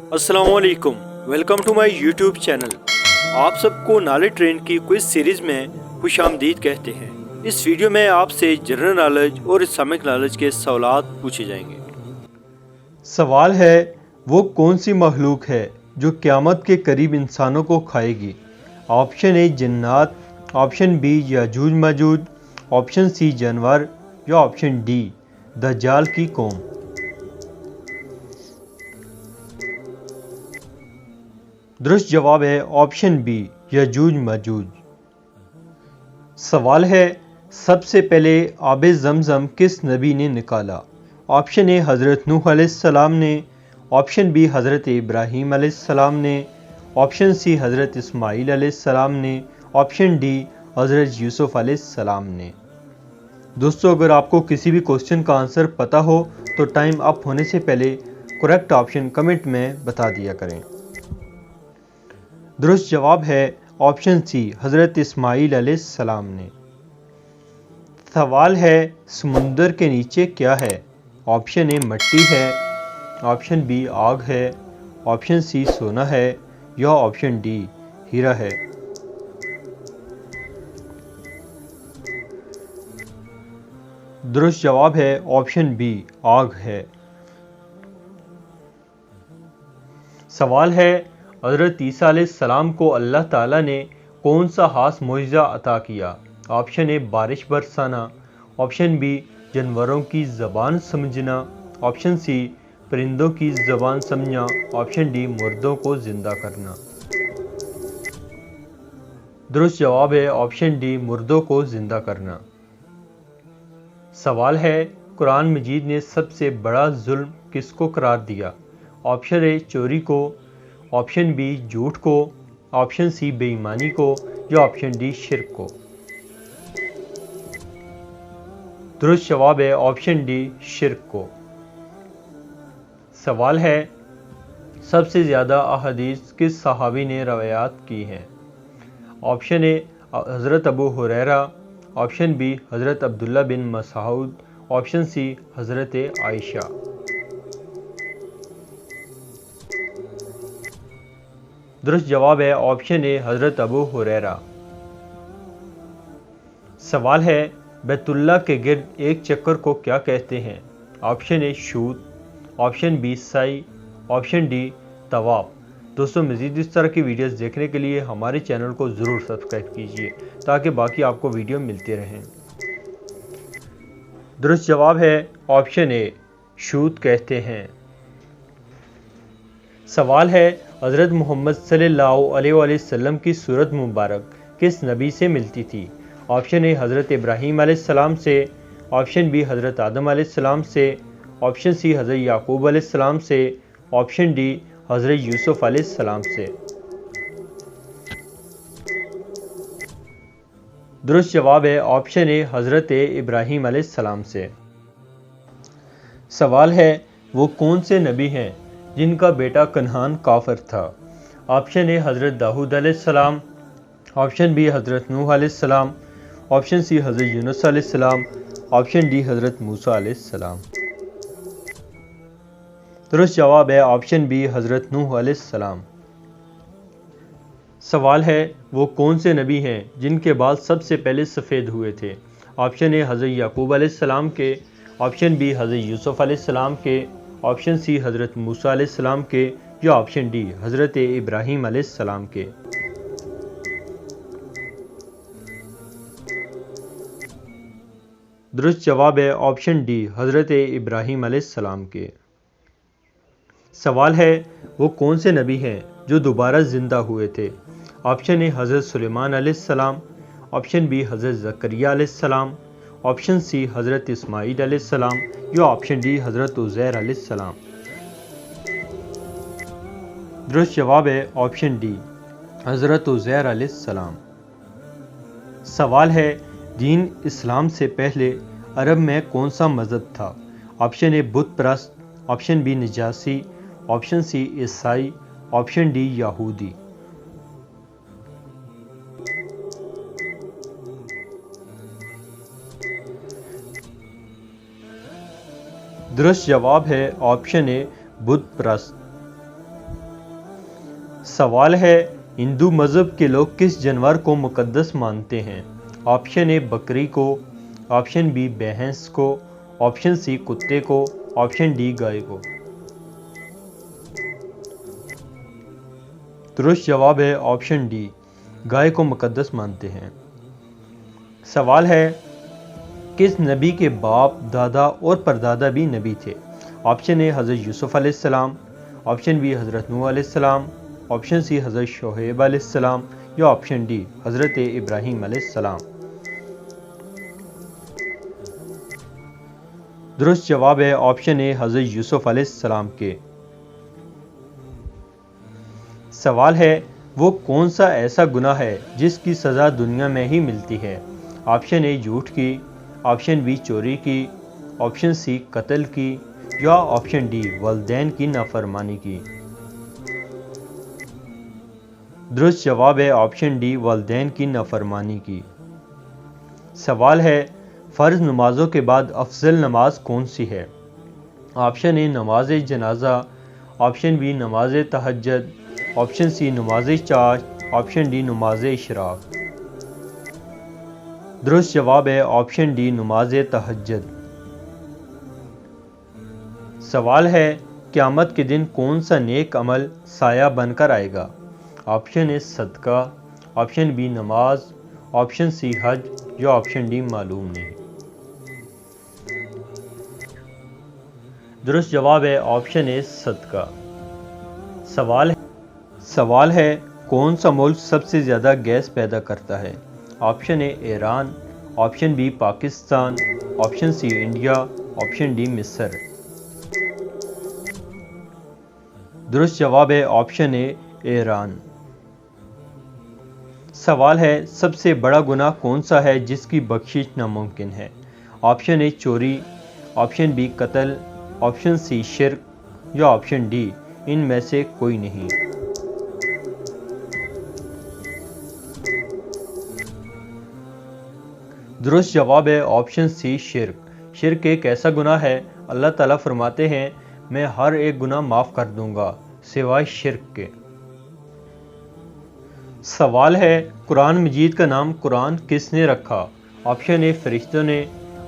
अस्सलामुअलैकुम, welcome to my YouTube channel. आप सबको नॉलेज ट्रेन की क्विज सीरीज़ में खुशामदीद कहते हैं। इस वीडियो में आपसे जनरल नॉलेज और इस्लामिक नॉलेज के सवालात पूछे जाएंगे। सवाल है, वो कौन सी मखलूक है जो क़यामत के करीब इंसानों को खाएगी? ऑप्शन ए जिन्नात, ऑप्शन बी याजूज माजूज, ऑप्शन सी जानवर या ऑप्शन डी दज्जाल की कौम। दुरुस्त जवाब है ऑप्शन बी याजूज माजूज। सवाल है, सबसे पहले आब ज़मज़म किस नबी ने निकाला? ऑप्शन ए हज़रत नूह अलैहिस्सलाम ने, ऑप्शन बी हज़रत इब्राहीम अलैहिस्सलाम ने, ऑप्शन सी हज़रत इस्माईल अलैहिस्सलाम ने, ऑप्शन डी हज़रत यूसुफ अलैहिस्सलाम ने। दोस्तों, अगर आपको किसी भी क्वेश्चन का आंसर पता हो तो टाइम अप होने से पहले करेक्ट ऑप्शन कमेंट में बता दिया करें। दुरुस्त जवाब है ऑप्शन सी हज़रत इस्माईल अलैहिस्सलाम ने। सवाल है, समुंदर के नीचे क्या है? ऑप्शन ए मिट्टी है, ऑप्शन बी आग है, ऑप्शन सी सोना है या ऑप्शन डी हीरा है। दुरुस्त जवाब है ऑप्शन बी आग है। सवाल है, हज़रत ईसा अलैहिस्सलाम को अल्लाह ताला ने कौन सा खास मुआजिज़ा अता किया? ऑप्शन ए बारिश बरसाना, ऑप्शन बी जानवरों की ज़बान समझना, ऑप्शन सी परिंदों की ज़बान समझना, ऑप्शन डी मुर्दों को ज़िंदा करना। दुरुस्त जवाब है ऑप्शन डी मुर्दों को ज़िंदा करना। सवाल है, कुरान मजीद ने सबसे बड़ा जुल्म किसको करार दिया? ऑप्शन ए चोरी को, ऑप्शन बी झूठ को, ऑप्शन सी बेईमानी को या ऑप्शन डी शिर्क को। दुरुस्त जवाब है ऑप्शन डी शिर्क को। सवाल है, सबसे ज़्यादा अहादीस किस सहाबी ने रवायात की हैं? ऑप्शन ए हज़रत अबू हुरैरा, ऑप्शन बी हज़रत अब्दुल्ला बिन मसऊद, ऑप्शन सी हज़रत आयशा। दुरुस्त जवाब है ऑप्शन ए हज़रत अबू हुरैरा। सवाल है, बैतुल्लाह के गिर्द एक चक्कर को क्या कहते हैं? ऑप्शन ए शूत, ऑप्शन बी साई, ऑप्शन डी तवाफ। दोस्तों, मज़ीद इस तरह की वीडियोस देखने के लिए हमारे चैनल को ज़रूर सब्सक्राइब कीजिए ताकि बाकी आपको वीडियो मिलते रहें। दुरुस्त जवाब है ऑप्शन ए शूत कहते हैं। सवाल है, हज़रत मोहम्मद सल्लल्लाहु अलैहि वसल्लम की सूरत मुबारक किस नबी से मिलती थी? ऑप्शन ए हज़रत इब्राहीम अलैहिस्सलाम से, ऑप्शन बी हज़रत आदम अलैहिस्सलाम से, ऑप्शन सी हज़रत याकूब अलैहिस्सलाम से, ऑप्शन डी हज़रत यूसुफ अलैहिस्सलाम से। दुरुस्त जवाब है ऑप्शन ए हज़रत इब्राहीम अलैहिस्सलाम से। सवाल है, वो कौन से नबी हैं जिनका बेटा कन्हान काफिर था? ऑप्शन ए हज़रत दाऊद अलैहिस्सलाम, ऑप्शन बी हज़रत नूह अलैहिस्सलाम, ऑप्शन सी हज़रत यूनुस अलैहिस्सलाम, ऑप्शन डी हज़रत मूसा अलैहिस्सलाम। दुरुस्त जवाब है ऑप्शन बी हज़रत नूह अलैहिस्सलाम। सवाल है, वो कौन से नबी हैं जिनके बाल सबसे पहले सफ़ेद हुए थे? ऑप्शन ए हज़रत याकूब अलैहिस्सलाम के, ऑप्शन बी हज़रत यूसुफ अलैहिस्सलाम के, ऑप्शन सी हज़रत मूसा अलैहिस्सलाम के या ऑप्शन डी हज़रत इब्राहीम अलैहिस्सलाम के। दुरुस्त जवाब है ऑप्शन डी हज़रत इब्राहीम अलैहिस्सलाम के। सवाल है, वो कौन से नबी हैं जो दोबारा ज़िंदा हुए थे? ऑप्शन ए हज़रत सुलेमान अलैहिस्सलाम, ऑप्शन बी हज़रत ज़करिया अलैहिस्सलाम, ऑप्शन सी हज़रत इस्माईल अलैहिस्सलाम या ऑप्शन डी हज़रत उज़ैर अलैहिस्सलाम। दुरुस्त जवाब है ऑप्शन डी हज़रत उज़ैर अलैहिस्सलाम। सवाल है, दीन इस्लाम से पहले अरब में कौन सा मज़हब था? ऑप्शन ए बुत परस्त, ऑप्शन बी निजासी, ऑप्शन सी ईसाई, ऑप्शन डी यहूदी। दुरुस्त जवाब है ऑप्शन ए बुत परस्त। सवाल है, हिंदू मज़हब के लोग किस जानवर को मुकद्दस मानते हैं? ऑप्शन ए बकरी को, ऑप्शन बी भैंस को, ऑप्शन सी कुत्ते को, ऑप्शन डी गाय को। दुरुस्त जवाब है ऑप्शन डी, गाय को मुकद्दस मानते हैं। सवाल है, किस नबी के बाप, दादा और परदादा भी नबी थे? ऑप्शन ए हज़रत यूसुफ़ अलैहिस्सलाम, ऑप्शन बी हज़रत नूह अलैहिस्सलाम, ऑप्शन सी हज़रत शुएब अलैहिस्सलाम या ऑप्शन डी हज़रत इब्राहीम अलैहिस्सलाम। दुरुस्त जवाब है ऑप्शन ए हज़रत यूसुफ़ अलैहिस्सलाम के। सवाल है, वो कौन सा ऐसा गुनाह है जिसकी सज़ा दुनिया में ही मिलती है? ऑप्शन ए झूठ की, ऑप्शन बी चोरी की, ऑप्शन सी कत्ल की या ऑप्शन डी वालिदैन की नाफरमानी की। दुरुस्त जवाब है ऑप्शन डी वालिदैन की नाफरमानी की। सवाल है, फ़र्ज़ नमाज़ों के बाद अफजल नमाज कौन सी है? ऑप्शन ए नमाज जनाजा, ऑप्शन बी नमाज तहज्जुद, ऑप्शन सी नमाज चाश, ऑप्शन डी नमाज इशराक। दुरुस्त जवाब है ऑप्शन डी नमाज तहज्जुद। सवाल है, क़यामत के दिन कौन सा नेक अमल साया बनकर आएगा? ऑप्शन ए सदका, ऑप्शन बी नमाज, ऑप्शन सी हज या ऑप्शन डी मालूम नहीं। दुरुस्त जवाब है ऑप्शन ए सदका। सवाल है, कौन सा मुल्क सबसे ज़्यादा गैस पैदा करता है? Option A Iran, option B Pakistan, option C India, option D मिस्र। दुरुस्त जवाब है ऑप्शन ए ईरान। सवाल है, सबसे बड़ा गुनाह कौन सा है जिसकी बख्शिश नामुमकिन है? ऑप्शन ए चोरी, ऑप्शन बी कत्ल, ऑप्शन सी शिर्क या ऑप्शन डी इनमें से कोई नहीं। दुरुस्त जवाब है ऑप्शन सी शिर्क। शिर्क एक ऐसा गुनाह है, अल्लाह ताला फरमाते हैं मैं हर एक गुनाह माफ़ कर दूंगा सिवाय शिर्क के। सवाल है, कुरान मजीद का नाम कुरान किसने रखा? ऑप्शन ए फरिश्तों ने,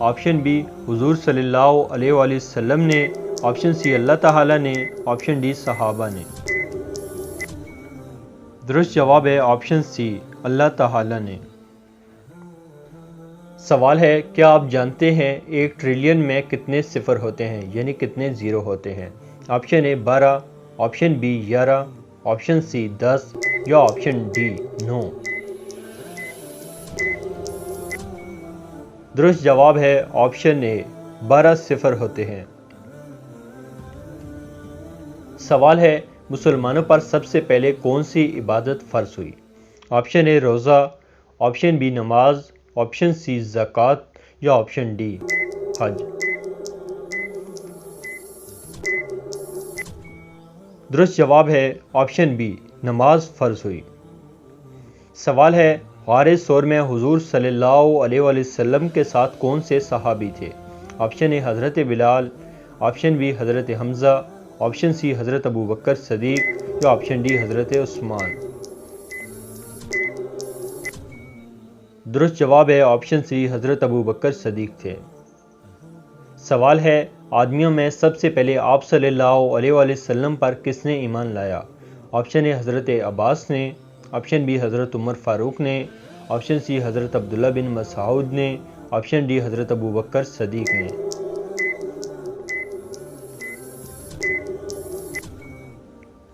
ऑप्शन बी हुजूर सल्लल्लाहु अलैहि वसल्लम ने, ऑप्शन सी अल्लाह ताला ने, ऑप्शन डी सहाबा ने। दुरुस्त जवाब है ऑप्शन सी अल्लाह ताला ने। सवाल है, क्या आप जानते हैं 1 ट्रिलियन में कितने सिफर होते हैं, यानी कितने ज़ीरो होते हैं? Option A 12, option B 11, option C 10 या ऑप्शन डी 9। दुरुस्त जवाब है ऑप्शन ए 12 सिफर होते हैं। सवाल है, मुसलमानों पर सबसे पहले कौन सी इबादत फ़र्ज हुई? ऑप्शन ए रोज़ा, ऑप्शन बी नमाज, ऑप्शन सी ज़कात या ऑप्शन डी हज। दुरुस्त जवाब है ऑप्शन बी नमाज फ़र्ज हुई। सवाल है, गारे सौर में हुजूर सल्लल्लाहु अलैहि वसल्लम के साथ कौन से सहाबी थे? ऑप्शन ए हज़रत बिलाल, ऑप्शन बी हज़रत हमज़ा, ऑप्शन सी हज़रत अबू बकर सदीक या ऑप्शन डी हज़रत उस्मान। दुरुस्त जवाब है ऑप्शन सी हज़रत अबू बकर सदीक थे। सवाल है, आदमियों में सबसे पहले आप सल्लल्लाहु अलैहि वसल्लम पर किसने ईमान लाया? ऑप्शन ए हज़रत अब्बास ने, ऑप्शन बी हज़रत उमर फ़ारूक ने, ऑप्शन सी हज़रत अब्दुल्ला बिन मसऊद ने, ऑप्शन डी हज़रत अबू बकर सदीक ने।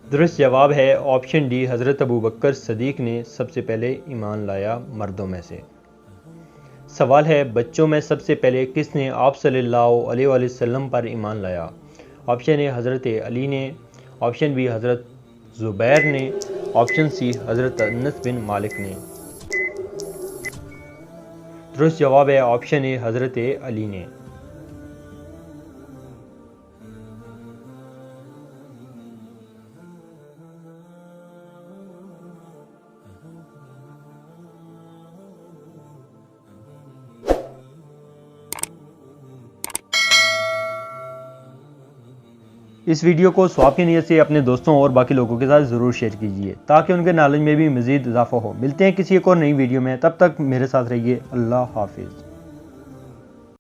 दुरुस्त जवाब है ऑप्शन डी हज़रत अबू बकर सदीक ने सबसे पहले ईमान लाया मर्दों में से। सवाल है, बच्चों में सबसे पहले किसने आप सल्लल्लाहु अलैहि वसल्लम पर ईमान लाया? ऑप्शन ए हज़रत अली ने, ऑप्शन बी हज़रत ज़ुबैर ने, ऑप्शन सी हज़रत अनस बिन मालिक ने। दुरुस्त जवाब है ऑप्शन ए हज़रत अली ने। इस वीडियो को सवाब की नीयत से अपने दोस्तों और बाकी लोगों के साथ ज़रूर शेयर कीजिए ताकि उनके नॉलेज में भी मज़ीद इजाफा हो। मिलते हैं किसी एक और नई वीडियो में, तब तक मेरे साथ रहिए। अल्लाह हाफिज़।